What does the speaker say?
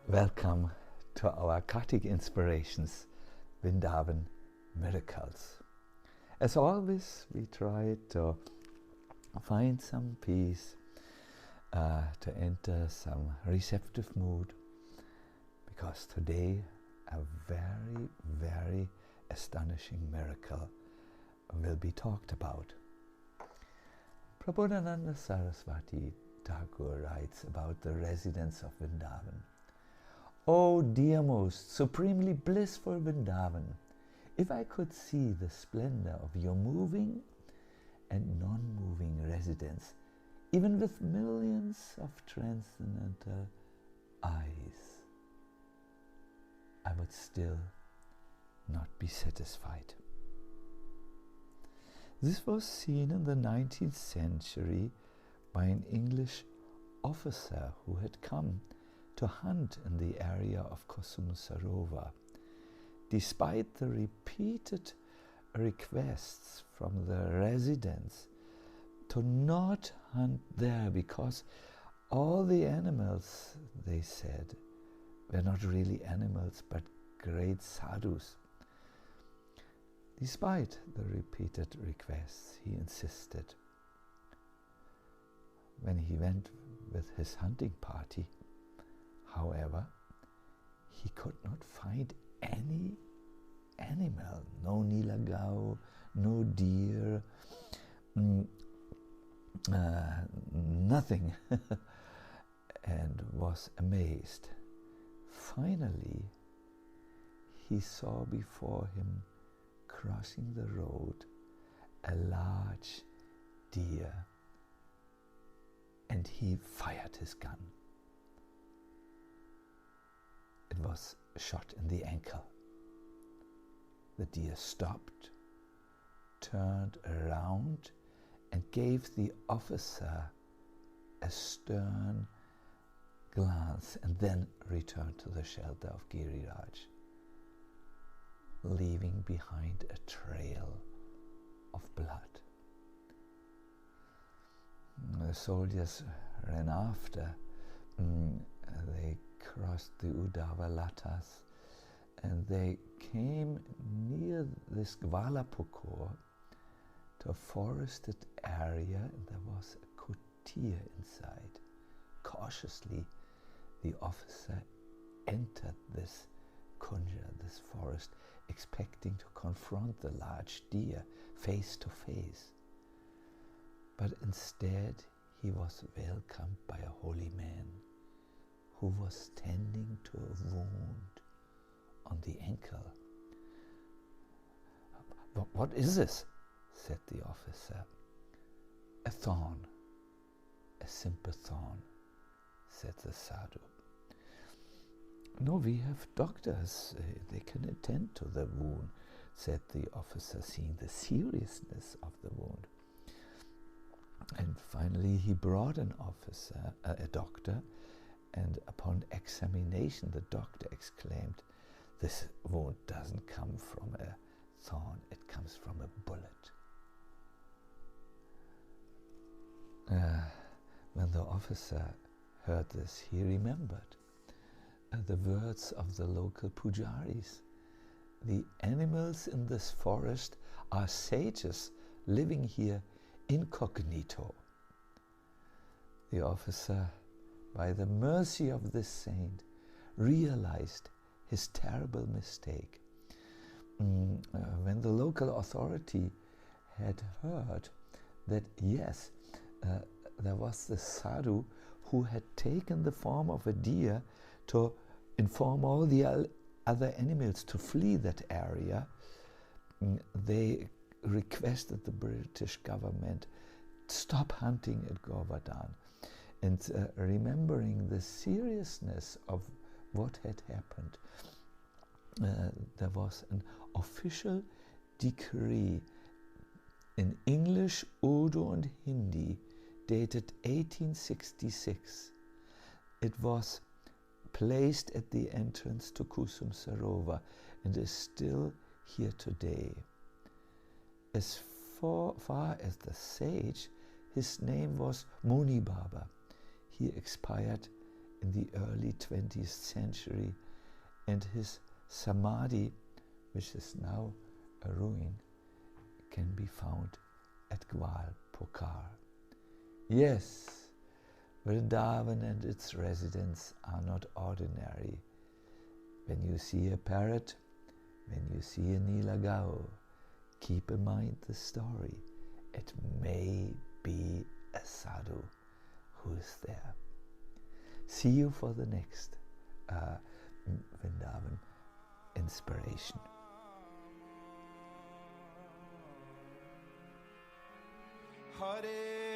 Welcome to our Kartik Inspirations Vrindavan Miracles. As always, we try to find some peace, to enter some receptive mood, because today a very, very astonishing miracle will be talked about. Prabodhananda Saraswati Thakur writes about the residents of Vrindavan. O dear most supremely blissful Vrindavan, if I could see the splendor of your moving and non-moving residents, even with millions of transcendental eyes, I would still not be satisfied. This was seen in the 19th century by an English officer who had come to hunt in the area of Kusum Sarovar, despite the repeated requests from the residents to not hunt there, because all the animals, they said, were not really animals but great sadhus. Despite the repeated requests, he insisted. When he went with his hunting party, however, he could not find any animal, no nilagau, no deer, nothing, and was amazed. Finally, he saw before him, crossing the road, a large deer, and he fired his gun. It was shot in the ankle. The deer stopped, turned around, and gave the officer a stern glance, and then returned to the shelter of Giriraj, leaving behind a trail of blood. The soldiers ran after. They crossed the Uddhava Latas, and they came near this Gwalapukur to a forested area, and there was a kutir inside. Cautiously, the officer entered this kunja, this forest, expecting to confront the large deer face to face. But instead, he was welcomed by a holy man who was tending to a wound on the ankle. What is this? Said the officer. A thorn, a simple thorn, said the sadhu. No, we have doctors, they can attend to the wound, said the officer, seeing the seriousness of the wound. And finally he brought an officer, a doctor, and upon examination the doctor exclaimed, "This wound doesn't come from a thorn, it comes from a bullet." When the officer heard this, he remembered the words of the local pujaris. The animals in this forest are sages living here incognito. The officer, by the mercy of this saint, realized his terrible mistake. When the local authority had heard that, yes, there was the sadhu who had taken the form of a deer to inform all the other animals to flee that area, they requested the British government stop hunting at Govardhan. And remembering the seriousness of what had happened, there was an official decree in English, Urdu and Hindi dated 1866. It was placed at the entrance to Kusum Sarovar and is still here today. As far as the sage, his name was Muni Baba. He expired in the early 20th century, and his Samadhi, which is now a ruin, can be found at Gwal Pokhar. Yes, Vrindavan and its residents are not ordinary. When you see a parrot, when you see a Nilagao, keep in mind the story. It may be a sadhu who is there. See you for the next Vrindavan inspiration. Hare